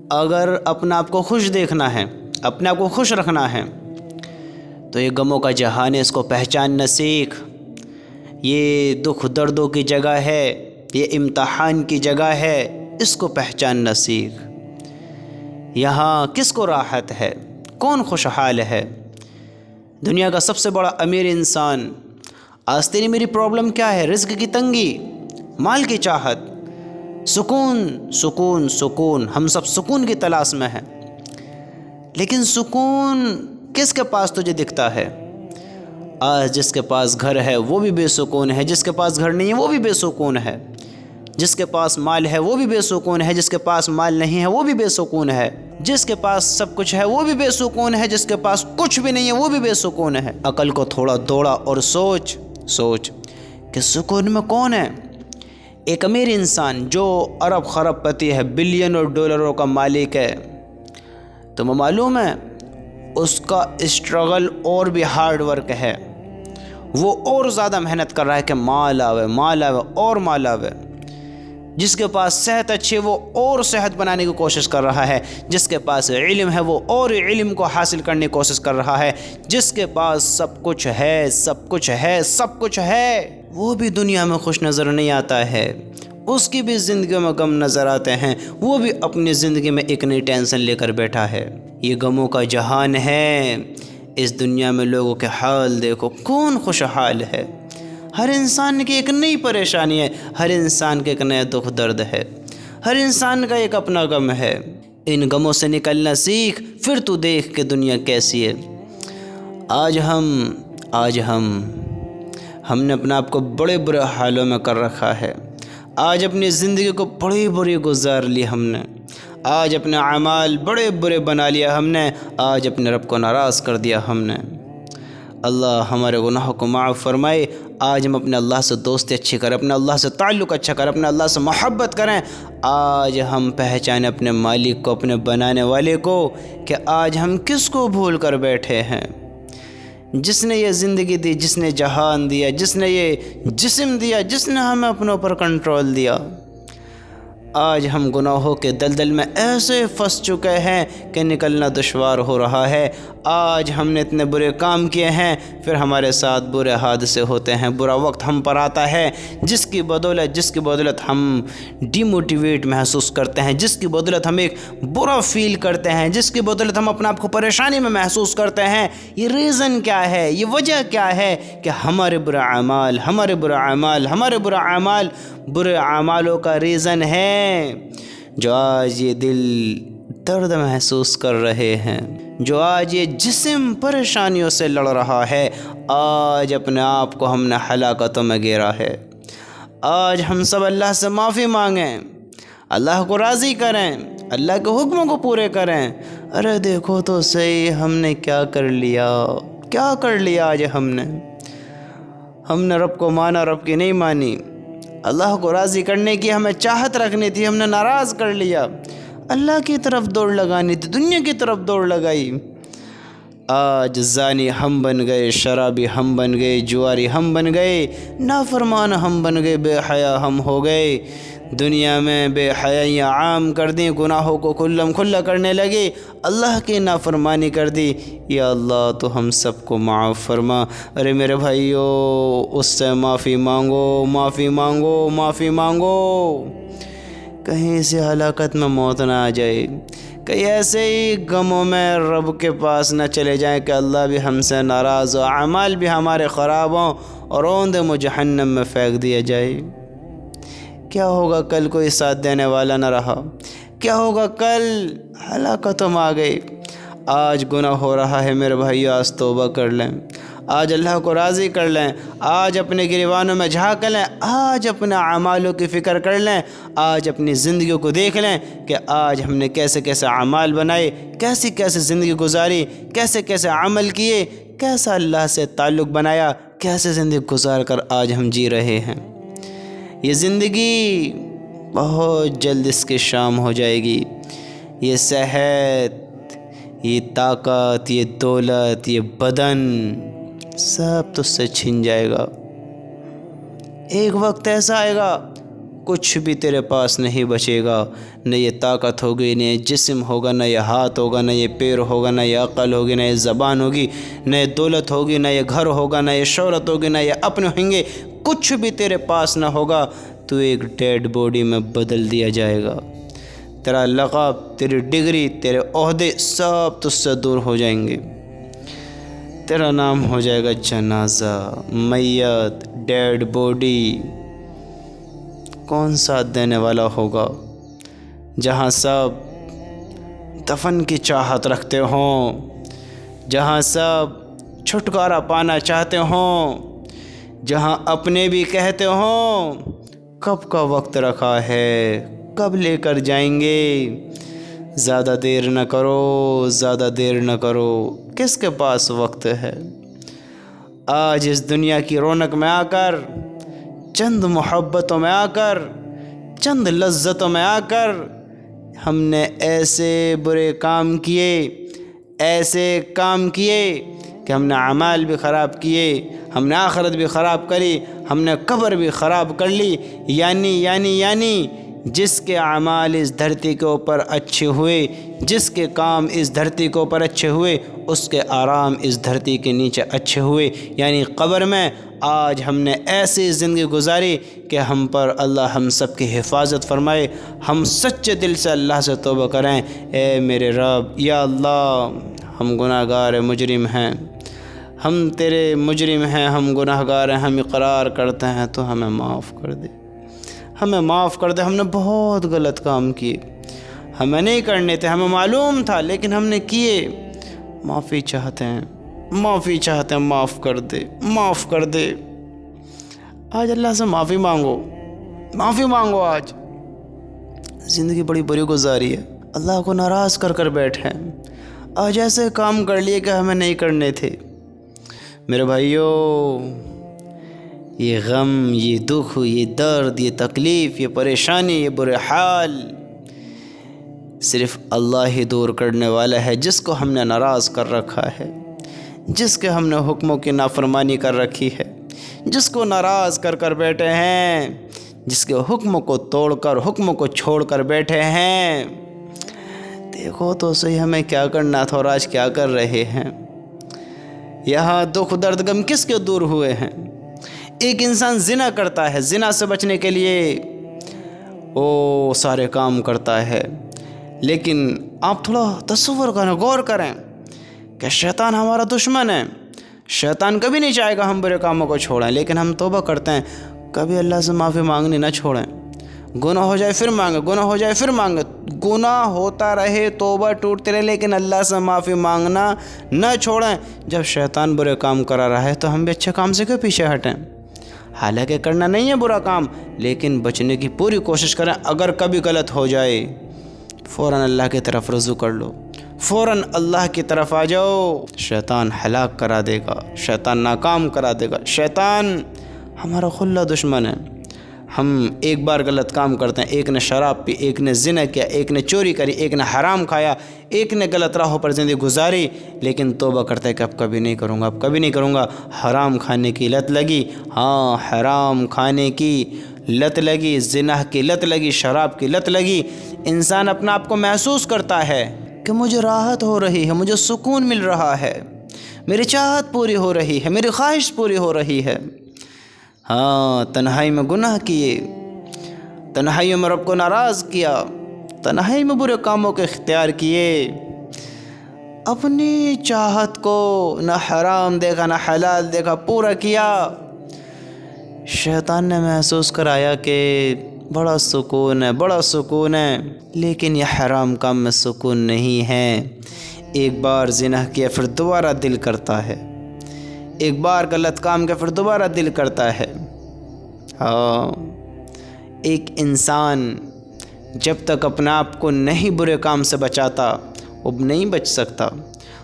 اگر اپنے آپ کو خوش دیکھنا ہے، اپنے آپ کو خوش رکھنا ہے تو یہ غموں کا جہان ہے، اس کو پہچاننا سیکھ۔ یہ دکھ دردوں کی جگہ ہے، یہ امتحان کی جگہ ہے، اس کو پہچاننا سیکھ۔ یہاں کس کو راحت ہے؟ کون خوشحال ہے؟ دنیا کا سب سے بڑا امیر انسان۔ آج تیری میری پرابلم کیا ہے؟ رزق کی تنگی، مال کی چاہت، سکون سکون سکون۔ ہم سب سکون کی تلاش میں ہیں، لیکن سکون کس کے پاس تجھے دکھتا ہے؟ آج جس کے پاس گھر ہے وہ بھی بے سکون ہے، جس کے پاس گھر نہیں ہے وہ بھی بے سکون ہے، جس کے پاس مال ہے وہ بھی بے سکون ہے، جس کے پاس مال نہیں ہے وہ بھی بے سکون ہے، جس کے پاس سب کچھ ہے وہ بھی بے سکون ہے، جس کے پاس کچھ بھی نہیں ہے وہ بھی بے سکون ہے۔ عقل کو تھوڑا دوڑا اور سوچ کہ سکون میں کون ہے؟ ایک امیر انسان جو ارب خرب پتی ہے، بلین اور ڈالروں کا مالک ہے، تمہیں معلوم ہے اس کا اسٹرگل اور بھی ہارڈ ورک ہے، وہ اور زیادہ محنت کر رہا ہے کہ مال آوے اور مال آوے۔ جس کے پاس صحت اچھی ہے وہ اور صحت بنانے کی کوشش کر رہا ہے، جس کے پاس علم ہے وہ اور علم کو حاصل کرنے کی کوشش کر رہا ہے، جس کے پاس سب کچھ ہے وہ بھی دنیا میں خوش نظر نہیں آتا ہے، اس کی بھی زندگی میں غم نظر آتے ہیں، وہ بھی اپنی زندگی میں ایک نئی ٹینشن لے کر بیٹھا ہے۔ یہ غموں کا جہان ہے۔ اس دنیا میں لوگوں کے حال دیکھو، کون خوشحال ہے؟ ہر انسان کی ایک نئی پریشانی ہے، ہر انسان کے ایک نیا دکھ درد ہے، ہر انسان کا ایک اپنا غم ہے۔ ان غموں سے نکلنا سیکھ، پھر تو دیکھ کہ دنیا کیسی ہے۔ آج ہم نے اپنے آپ کو بڑے برے حالوں میں کر رکھا ہے، آج اپنی زندگی کو بڑی گزار لی ہم نے، آج اپنے اعمال بڑے برے بنا لیا ہم نے، آج اپنے رب کو ناراض کر دیا ہم نے۔ اللہ ہمارے گناہوں کو معاف فرمائے۔ آج ہم اپنے اللہ سے دوستی اچھی کریں، اپنے اللہ سے تعلق اچھا کریں، اپنے اللہ سے محبت کریں۔ آج ہم پہچانیں اپنے مالک کو، اپنے بنانے والے کو، کہ آج ہم کس کو بھول کر بیٹھے ہیں۔ جس نے یہ زندگی دی، جس نے جہان دیا، جس نے یہ جسم دیا، جس نے ہمیں اپنے اوپر کنٹرول دیا، آج ہم گناہوں کے دلدل میں ایسے پھنس چکے ہیں کہ نکلنا دشوار ہو رہا ہے۔ آج ہم نے اتنے برے کام کیے ہیں، پھر ہمارے ساتھ برے حادثے ہوتے ہیں، برا وقت ہم پر آتا ہے، جس کی بدولت ہم ڈی موٹیویٹ محسوس کرتے ہیں، جس کی بدولت ہم ایک برا فیل کرتے ہیں، جس کی بدولت ہم اپنے آپ کو پریشانی میں محسوس کرتے ہیں۔ یہ ریزن کیا ہے؟ یہ وجہ کیا ہے؟ کہ ہمارے برے اعمال برے اعمالوں کا ریزن ہے، جو آج یہ دل درد محسوس کر رہے ہیں، جو آج یہ جسم پریشانیوں سے لڑ رہا ہے۔ آج اپنے آپ کو ہم نے ہلاکتوں میں گھیرا ہے۔ آج ہم سب اللہ سے معافی مانگیں، اللہ کو راضی کریں، اللہ کے حکموں کو پورے کریں۔ ارے دیکھو تو صحیح ہم نے کیا کر لیا آج ہم نے رب کو مانا، رب کی نہیں مانی۔ اللہ کو راضی کرنے کی ہمیں چاہت رکھنی تھی، ہم نے ناراض کر لیا۔ اللہ کی طرف دوڑ لگانی تھی، دنیا کی طرف دوڑ لگائی۔ آج زانی ہم بن گئے، شرابی ہم بن گئے، جواری ہم بن گئے، نافرمان ہم بن گئے، بے حیا ہم ہو گئے۔ دنیا میں بے حیائیاں عام کر دیں، گناہوں کو کھلم کھلا کرنے لگے، اللہ کی نافرمانی کر دی۔ یا اللہ تو ہم سب کو معاف فرما۔ ارے میرے بھائیو، اس سے معافی مانگو، کہیں سے ہلاکت میں موت نہ آ جائے، کہیں ایسے ہی غموں میں رب کے پاس نہ چلے جائیں کہ اللہ بھی ہم سے ناراض ہو، اعمال بھی ہمارے خراب ہوں اور اوندے جہنم میں پھینک دیا جائے۔ کیا ہوگا کل کوئی ساتھ دینے والا نہ رہا؟ کیا ہوگا کل ہلاکتوں میں آ گئی؟ آج گناہ ہو رہا ہے میرے بھائیو، آج توبہ کر لیں، آج اللہ کو راضی کر لیں، آج اپنے گریبانوں میں جھانک لیں، آج اپنے اعمالوں کی فکر کر لیں، آج اپنی زندگیوں کو دیکھ لیں کہ آج ہم نے کیسے اعمال بنائے، کیسے زندگی گزاری، کیسے عمل کیے، کیسا اللہ سے تعلق بنایا، کیسے زندگی گزار کر آج ہم جی رہے ہیں۔ یہ زندگی بہت جلد اس کی شام ہو جائے گی۔ یہ صحت، یہ طاقت، یہ دولت، یہ بدن سب تو سے چھن جائے گا۔ ایک وقت ایسا آئے گا کچھ بھی تیرے پاس نہیں بچے گا، نہ یہ طاقت ہوگی، نہ یہ جسم ہوگا، نہ یہ ہاتھ ہوگا، نہ یہ پیر ہوگا، نہ یہ عقل ہوگی، نہ یہ زبان ہوگی، نہ یہ دولت ہوگی، نہ یہ گھر ہوگا، نہ یہ شہرت ہوگی، نہ یہ اپنے ہوں گے، کچھ بھی تیرے پاس نہ ہوگا، تو ایک ڈیڈ باڈی میں بدل دیا جائے گا۔ تیرا لقب، تیری ڈگری، تیرے عہدے سب تجھ سے دور ہو جائیں گے، تیرا نام ہو جائے گا جنازہ، میت، ڈیڈ باڈی۔ کون ساتھ دینے والا ہوگا جہاں سب دفن کی چاہت رکھتے ہوں، جہاں سب چھٹکارا پانا چاہتے ہوں، جہاں اپنے بھی کہتے ہوں کب کا وقت رکھا ہے، کب لے کر جائیں گے، زیادہ دیر نہ کرو، زیادہ دیر نہ کرو، کس کے پاس وقت ہے؟ آج اس دنیا کی رونق میں آ کر، چند محبتوں میں آ کر، چند لذتوں میں آ کر ہم نے ایسے برے کام کیے، ایسے کام کیے کہ ہم نے اعمال بھی خراب کیے، ہم نے آخرت بھی خراب کری، ہم نے قبر بھی خراب کر لی۔ یعنی جس کے اعمال اس دھرتی کے اوپر اچھے ہوئے، جس کے کام اس دھرتی کے اوپر اچھے ہوئے، اس کے آرام اس دھرتی کے نیچے اچھے ہوئے، یعنی قبر میں۔ آج ہم نے ایسی زندگی گزاری کہ ہم پر اللہ ہم سب کی حفاظت فرمائے، ہم سچے دل سے اللہ سے توبہ کریں، اے میرے رب، یا اللہ ہم گناہ گار مجرم ہیں، ہم تیرے مجرم ہیں، ہم گناہ گار ہیں، ہم اقرار کرتے ہیں، تو ہمیں معاف کر دے، ہمیں معاف کر دے۔ ہم نے بہت غلط کام کیے، ہمیں نہیں کرنے تھے، ہمیں معلوم تھا، لیکن ہم نے کیے۔ معافی چاہتے ہیں، معافی چاہتے ہیں، معاف کر دے، معاف کر دے۔ آج اللہ سے معافی مانگو، معافی مانگو۔ آج زندگی بڑی بری گزاری ہے، اللہ کو ناراض کر کر بیٹھے، آج ایسے کام کر لیے کہ ہمیں نہیں کرنے تھے۔ میرے بھائیوں، یہ غم، یہ دکھ، یہ درد، یہ تکلیف، یہ پریشانی، یہ برے حال صرف اللہ ہی دور کرنے والا ہے، جس کو ہم نے ناراض کر رکھا ہے، جس کے ہم نے حکموں کی نافرمانی کر رکھی ہے، جس کو ناراض کر کر بیٹھے ہیں، جس کے حکم کو توڑ کر، حکم کو چھوڑ کر بیٹھے ہیں۔ دیکھو تو صحیح ہمیں کیا کرنا تھا اور آج کیا کر رہے ہیں۔ یہاں دکھ، درد، غم کس کے دور ہوئے ہیں؟ ایک انسان زنا کرتا ہے، زنا سے بچنے کے لیے وہ سارے کام کرتا ہے، لیکن آپ تھوڑا تصور کریں، غور کریں کہ شیطان ہمارا دشمن ہے، شیطان کبھی نہیں چاہے گا ہم برے کاموں کو چھوڑیں، لیکن ہم توبہ کرتے ہیں، کبھی اللہ سے معافی مانگنی نہ چھوڑیں۔ گناہ ہو جائے پھر مانگے، گناہ ہو جائے پھر مانگے، گناہ ہوتا رہے، توبہ ٹوٹتے رہے، لیکن اللہ سے معافی مانگنا نہ چھوڑیں۔ جب شیطان برے کام کرا رہا ہے تو ہم بھی اچھے کام سے کیوں پیچھے ہٹیں؟ حالانکہ کرنا نہیں ہے برا کام، لیکن بچنے کی پوری کوشش کریں۔ اگر کبھی غلط ہو جائے فوراً اللہ کی طرف رجوع کر لو، فوراً اللہ کی طرف آ جاؤ۔ شیطان ہلاک کرا دے گا، شیطان ناکام کرا دے گا، شیطان ہمارا کھلا دشمن ہے۔ ہم ایک بار غلط کام کرتے ہیں، ایک نے شراب پی، ایک نے زنا کیا، ایک نے چوری کری، ایک نے حرام کھایا، ایک نے غلط راہوں پر زندگی گزاری، لیکن توبہ کرتا ہے کہ اب کبھی نہیں کروں گا، اب کبھی نہیں کروں گا۔ حرام کھانے کی لت لگی، ہاں حرام کھانے کی لت لگی، زنا کی لت لگی، شراب کی لت لگی، انسان اپنا آپ کو محسوس کرتا ہے کہ مجھے راحت ہو رہی ہے، مجھے سکون مل رہا ہے، میری چاہت پوری ہو رہی ہے، میری خواہش پوری ہو رہی ہے۔ ہاں تنہائی میں گناہ کیے، تنہائی میں رب کو ناراض کیا، تنہائی میں برے کاموں کے اختیار کیے، اپنی چاہت کو نہ حرام دیکھا نہ حلال دیکھا، پورا کیا۔ شیطان نے محسوس کرایا کہ بڑا سکون ہے، بڑا سکون ہے، لیکن یہ حرام کام میں سکون نہیں ہے۔ ایک بار زنا کیا پھر دوبارہ دل کرتا ہے، ایک بار غلط کام کیا پھر دوبارہ دل کرتا ہے۔ ہاں ایک انسان جب تک اپنے آپ کو نہیں برے کام سے بچاتا وہ نہیں بچ سکتا۔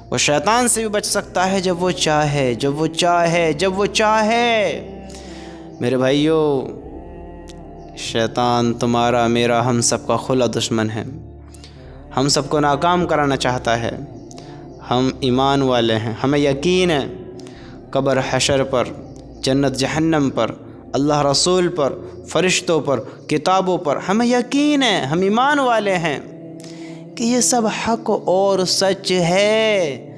وہ شیطان سے بھی بچ سکتا ہے جب وہ چاہے، جب وہ چاہے، جب وہ چاہے۔ میرے بھائیوں، شیطان تمہارا، میرا، ہم سب کا کھلا دشمن ہے، ہم سب کو ناکام کرانا چاہتا ہے۔ ہم ایمان والے ہیں، ہمیں یقین ہے قبر حشر پر، جنت جہنم پر اللہ رسول پر، فرشتوں پر، کتابوں پر ہمیں یقین ہے، ہم ایمان والے ہیں کہ یہ سب حق اور سچ ہے،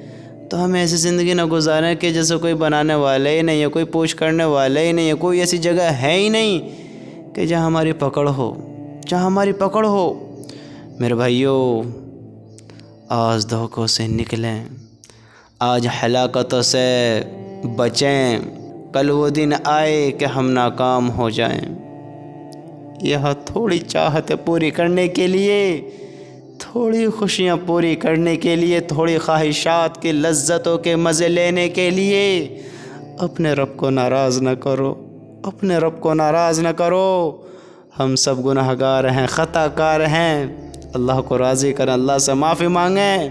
تو ہمیں ایسی زندگی نہ گزاریں کہ جیسے کوئی بنانے والا ہی نہیں ہے، کوئی پوچھ کرنے والا ہی نہیں ہے، کوئی ایسی جگہ ہے ہی نہیں کہ جہاں ہماری پکڑ ہو، جہاں ہماری پکڑ ہو۔ میرے بھائیوں، آج دھوکوں سے نکلیں، آج ہلاکتوں سے بچیں، کل وہ دن آئے کہ ہم ناکام ہو جائیں۔ یہاں تھوڑی چاہتیں پوری کرنے کے لیے، تھوڑی خوشیاں پوری کرنے کے لیے، تھوڑی خواہشات کی لذتوں کے مزے لینے کے لیے اپنے رب کو ناراض نہ کرو، اپنے رب کو ناراض نہ کرو۔ ہم سب گناہ گار ہیں، خطا کار ہیں، اللہ کو راضی کریں، اللہ سے معافی مانگیں۔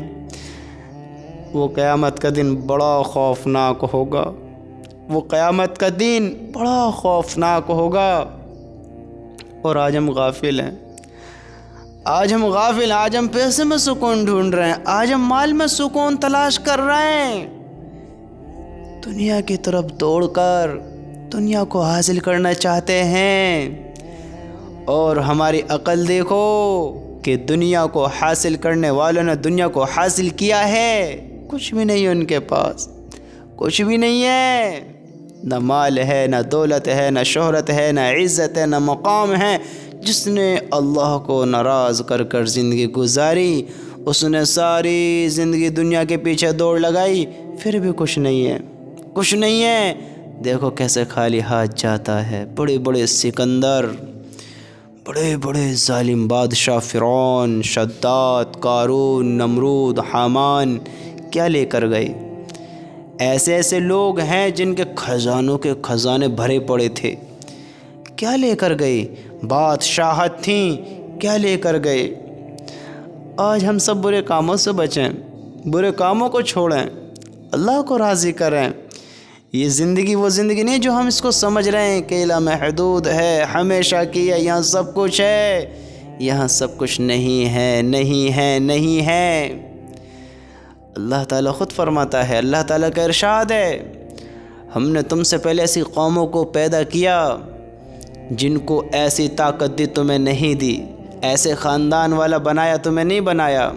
وہ قیامت کا دن بڑا خوفناک ہوگا، وہ قیامت کا دن بڑا خوفناک ہوگا۔ اور آج ہم غافل ہیں، آج ہم غافل ہیں، آج ہم پیسے میں سکون ڈھونڈ رہے ہیں، آج ہم مال میں سکون تلاش کر رہے ہیں، دنیا کی طرف دوڑ کر دنیا کو حاصل کرنا چاہتے ہیں۔ اور ہماری عقل دیکھو کہ دنیا کو حاصل کرنے والوں نے دنیا کو حاصل کیا ہے، کچھ بھی نہیں ان کے پاس، کچھ بھی نہیں ہے، نہ مال ہے، نہ دولت ہے، نہ شہرت ہے، نہ عزت ہے، نہ مقام ہے۔ جس نے اللہ کو ناراض کر کر زندگی گزاری، اس نے ساری زندگی دنیا کے پیچھے دوڑ لگائی، پھر بھی کچھ نہیں ہے، کچھ نہیں ہے۔ دیکھو کیسے خالی ہاتھ جاتا ہے۔ بڑے بڑے سکندر، بڑے بڑے ظالم بادشاہ، فرعون، شداد، قارون، نمرود، حامان کیا لے کر گئے؟ ایسے ایسے لوگ ہیں جن کے خزانوں کے خزانے بھرے پڑے تھے، کیا لے کر گئے؟ بادشاہت تھیں، کیا لے کر گئے؟ آج ہم سب برے کاموں سے بچیں، برے کاموں کو چھوڑیں، اللہ کو راضی کریں۔ یہ زندگی وہ زندگی نہیں جو ہم اس کو سمجھ رہے ہیں کہ لامحدود ہے، ہمیشہ کی ہے، یہاں سب کچھ ہے، یہاں سب کچھ نہیں ہے، نہیں ہے، نہیں ہے۔ اللہ تعالیٰ خود فرماتا ہے، اللہ تعالیٰ کا ارشاد ہے، ہم نے تم سے پہلے ایسی قوموں کو پیدا کیا جن کو ایسی طاقت دی تمہیں نہیں دی، ایسے خاندان والا بنایا تمہیں نہیں بنایا،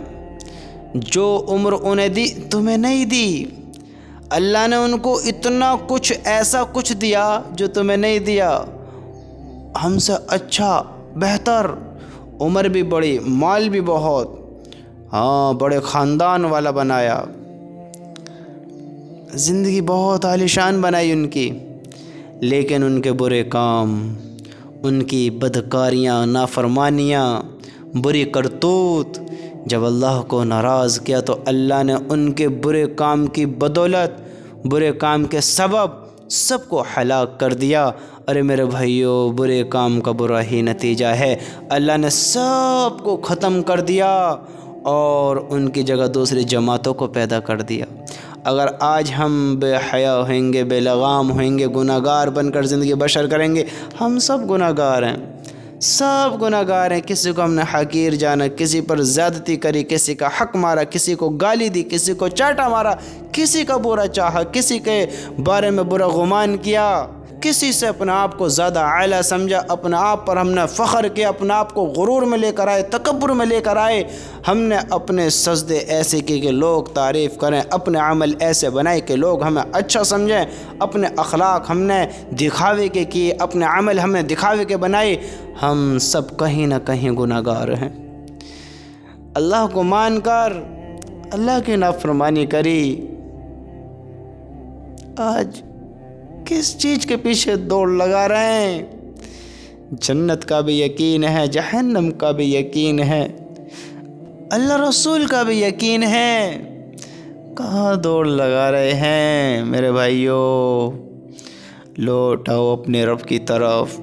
جو عمر انہیں دی تمہیں نہیں دی۔ اللہ نے ان کو اتنا کچھ، ایسا کچھ دیا جو تمہیں نہیں دیا، ہم سے اچھا، بہتر، عمر بھی بڑی، مال بھی بہت، ہاں بڑے خاندان والا بنایا، زندگی بہت عالیشان بنائی ان کی، لیکن ان کے برے کام، ان کی بدکاریاں، نافرمانیاں، بری کرتوت، جب اللہ کو ناراض کیا تو اللہ نے ان کے برے کام کی بدولت، برے کام کے سبب سب کو ہلاک کر دیا۔ ارے میرے بھائیوں، برے کام کا برا ہی نتیجہ ہے، اللہ نے سب کو ختم کر دیا اور ان کی جگہ دوسری جماعتوں کو پیدا کر دیا۔ اگر آج ہم بے حیا ہوئیں گے، بے لگام ہوئیں گے، گناہ گار بن کر زندگی بشر کریں گے، ہم سب گناہ گار ہیں، سب گناہ گار ہیں۔ کسی کو ہم نے حقیر جانا، کسی پر زیادتی کری، کسی کا حق مارا، کسی کو گالی دی، کسی کو چاٹا مارا، کسی کا برا چاہا، کسی کے بارے میں برا گمان کیا، کسی سے اپنے آپ کو زیادہ اعلیٰ سمجھا، اپنے آپ پر ہم نے فخر کیا، اپنے آپ کو غرور میں لے کر آئے، تکبر میں لے کر آئے، ہم نے اپنے سجدے ایسے کیے کہ لوگ تعریف کریں، اپنے عمل ایسے بنائے کہ لوگ ہمیں اچھا سمجھیں، اپنے اخلاق ہم نے دکھاوے کے کیے، اپنے عمل ہم نے دکھاوے کے بنائے۔ ہم سب کہیں نہ کہیں گناہ گار ہیں۔ اللہ کو مان کر اللہ کی نافرمانی کری، آج کس چیز کے پیچھے دوڑ لگا رہے ہیں؟ جنت کا بھی یقین ہے، جہنم کا بھی یقین ہے، اللہ رسول کا بھی یقین ہے، کہاں دوڑ لگا رہے ہیں؟ میرے بھائیوں، لوٹ آؤ اپنے رب کی طرف،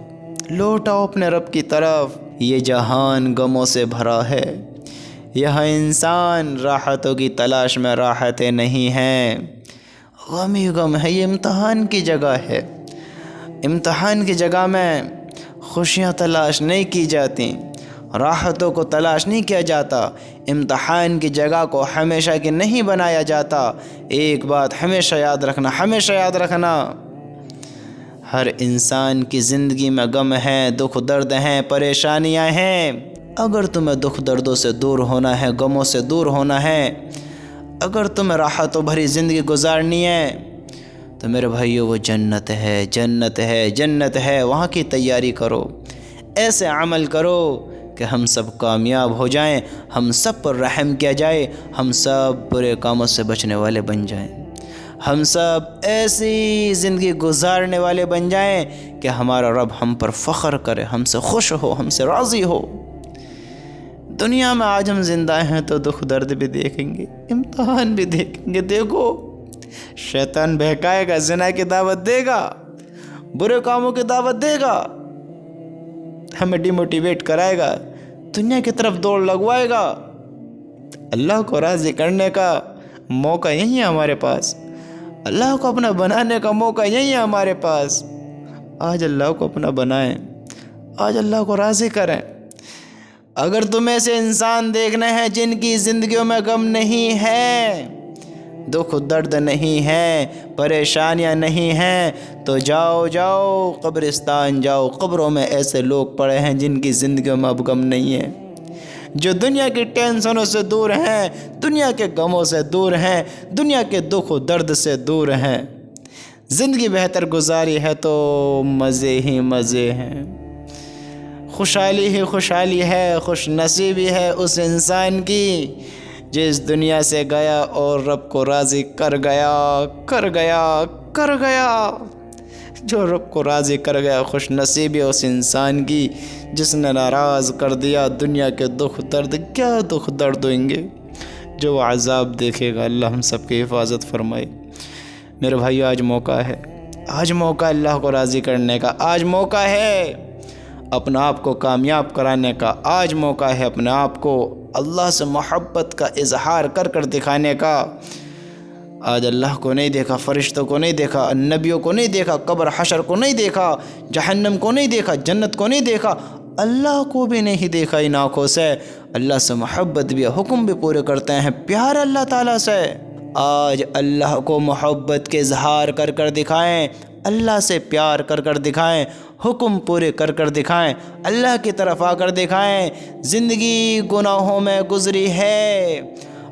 لوٹ آؤ اپنے رب کی طرف۔ یہ جہان غموں سے بھرا ہے، یہاں انسان راحتوں کی تلاش میں راحتیں نہیں ہیں، غم ہی غم ہے۔ یہ امتحان کی جگہ ہے، امتحان کی جگہ میں خوشیاں تلاش نہیں کی جاتی، راحتوں کو تلاش نہیں کیا جاتا، امتحان کی جگہ کو ہمیشہ کی نہیں بنایا جاتا۔ ایک بات ہمیشہ یاد رکھنا، ہمیشہ یاد رکھنا، ہر انسان کی زندگی میں غم ہیں، دکھ درد ہیں، پریشانیاں ہیں۔ اگر تمہیں دکھ دردوں سے دور ہونا ہے، غموں سے دور ہونا ہے، اگر تمہیں راحتوں بھری زندگی گزارنی ہے، تو میرے بھائیو وہ جنت ہے، جنت ہے، جنت ہے، وہاں کی تیاری کرو۔ ایسے عمل کرو کہ ہم سب کامیاب ہو جائیں، ہم سب پر رحم کیا جائے، ہم سب برے کاموں سے بچنے والے بن جائیں، ہم سب ایسی زندگی گزارنے والے بن جائیں کہ ہمارا رب ہم پر فخر کرے، ہم سے خوش ہو، ہم سے راضی ہو۔ دنیا میں آج ہم زندہ ہیں تو دکھ درد بھی دیکھیں گے، امتحان بھی دیکھیں گے۔ دیکھو، شیطان بہکائے گا، زنا کی دعوت دے گا، برے کاموں کی دعوت دے گا، ہمیں ڈی موٹیویٹ کرائے گا، دنیا کی طرف دوڑ لگوائے گا۔ اللہ کو راضی کرنے کا موقع یہی ہے ہمارے پاس، اللہ کو اپنا بنانے کا موقع یہی ہے ہمارے پاس۔ آج اللہ کو اپنا بنائیں، آج اللہ کو راضی کریں۔ اگر تم ایسے انسان دیکھنے ہیں جن کی زندگیوں میں غم نہیں ہے، دکھ درد نہیں ہے، پریشانیاں نہیں ہیں، تو جاؤ جاؤ قبرستان جاؤ، قبروں میں ایسے لوگ پڑے ہیں جن کی زندگیوں میں اب غم نہیں ہے، جو دنیا کی ٹینشنوں سے دور ہیں، دنیا کے غموں سے دور ہیں، دنیا کے دکھ و درد سے دور ہیں۔ زندگی بہتر گزاری ہے تو مزے ہی مزے ہیں، خوشحالی ہی خوشحالی ہے، خوش نصیبی ہے اس انسان کی جس دنیا سے گیا اور رب کو راضی کر گیا، کر گیا، کر گیا۔ جو رب کو راضی کر گیا، خوش نصیبی اس انسان کی جس نے ناراض کر دیا۔ دنیا کے دکھ درد، کیا دکھ درد ہوئیں گے، جو وہ عذاب دیکھے گا۔ اللہ ہم سب کی حفاظت فرمائے۔ میرے بھائیو، آج موقع ہے، آج موقع ہے اللہ کو راضی کرنے کا، آج موقع ہے اپنے آپ کو کامیاب کرانے کا، آج موقع ہے اپنے آپ کو اللہ سے محبت کا اظہار کر کر دکھانے کا۔ آج اللہ کو نہیں دیکھا، فرشتوں کو نہیں دیکھا، نبیوں کو نہیں دیکھا، قبر حشر کو نہیں دیکھا، جہنم کو نہیں دیکھا، جنت کو نہیں دیکھا، اللہ کو بھی نہیں دیکھا ان آنکھوں سے۔ اللہ سے محبت بھی، حکم بھی پورے کرتے ہیں، پیار اللہ تعالیٰ سے۔ آج اللہ کو محبت کے اظہار کر کر دکھائیں، اللہ سے پیار کر کر دکھائیں، حکم پورے کر کر دکھائیں، اللہ کی طرف آ کر دکھائیں۔ زندگی گناہوں میں گزری ہے،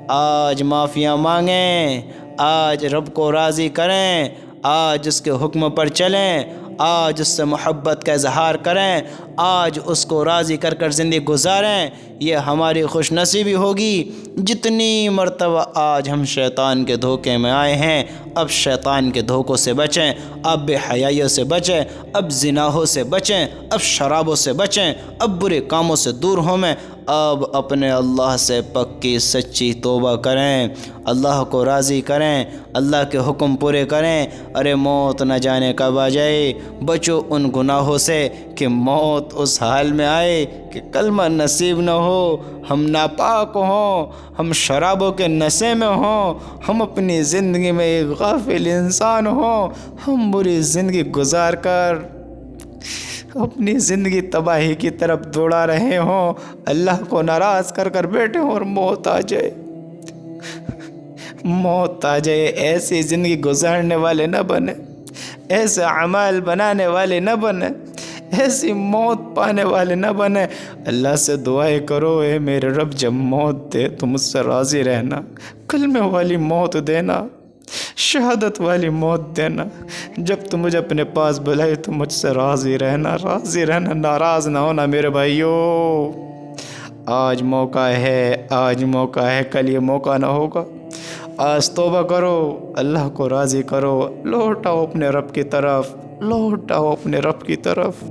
آج معافیاں مانگیں، آج رب کو راضی کریں، آج اس کے حکم پر چلیں، آج اس سے محبت کا اظہار کریں، آج اس کو راضی کر کر زندگی گزاریں۔ یہ ہماری خوش نصیبی ہوگی۔ جتنی مرتبہ آج ہم شیطان کے دھوکے میں آئے ہیں، اب شیطان کے دھوکوں سے بچیں، اب بے حیائیوں سے بچیں، اب زناہوں سے بچیں، اب شرابوں سے بچیں، اب برے کاموں سے دور ہوئیں، اب اپنے اللہ سے پکی سچی توبہ کریں، اللہ کو راضی کریں، اللہ کے حکم پورے کریں۔ ارے موت نہ جانے کب آ جائے، بچو ان گناہوں سے کہ موت اس حال میں آئے کہ کلمہ نصیب نہ ہو، ہم ناپاک ہوں، ہم شرابوں کے نشے میں ہوں، ہم اپنی زندگی میں ایک غافل انسان ہوں، ہم بری زندگی گزار کر اپنی زندگی تباہی کی طرف دوڑا رہے ہوں، اللہ کو ناراض کر کر بیٹھے ہوں اور موت آ جائے، موت آ جائے۔ ایسی زندگی گزارنے والے نہ بنے، ایسے اعمال بنانے والے نہ بنے، ایسی موت پانے والے نہ بنے۔ اللہ سے دعائیں کرو، اے میرے رب جب موت دے تو مجھ سے راضی رہنا، کلمے والی موت دینا، شہادت والی موت دینا۔ جب تم مجھے اپنے پاس بلائے تو مجھ سے راضی رہنا، راضی رہنا، ناراض نہ ہونا میرے بھائیو۔ آج موقع ہے، آج موقع ہے، کل یہ موقع نہ ہوگا۔ آج توبہ کرو، اللہ کو راضی کرو، لوٹاؤ اپنے رب کی طرف، لوٹاؤ اپنے رب کی طرف۔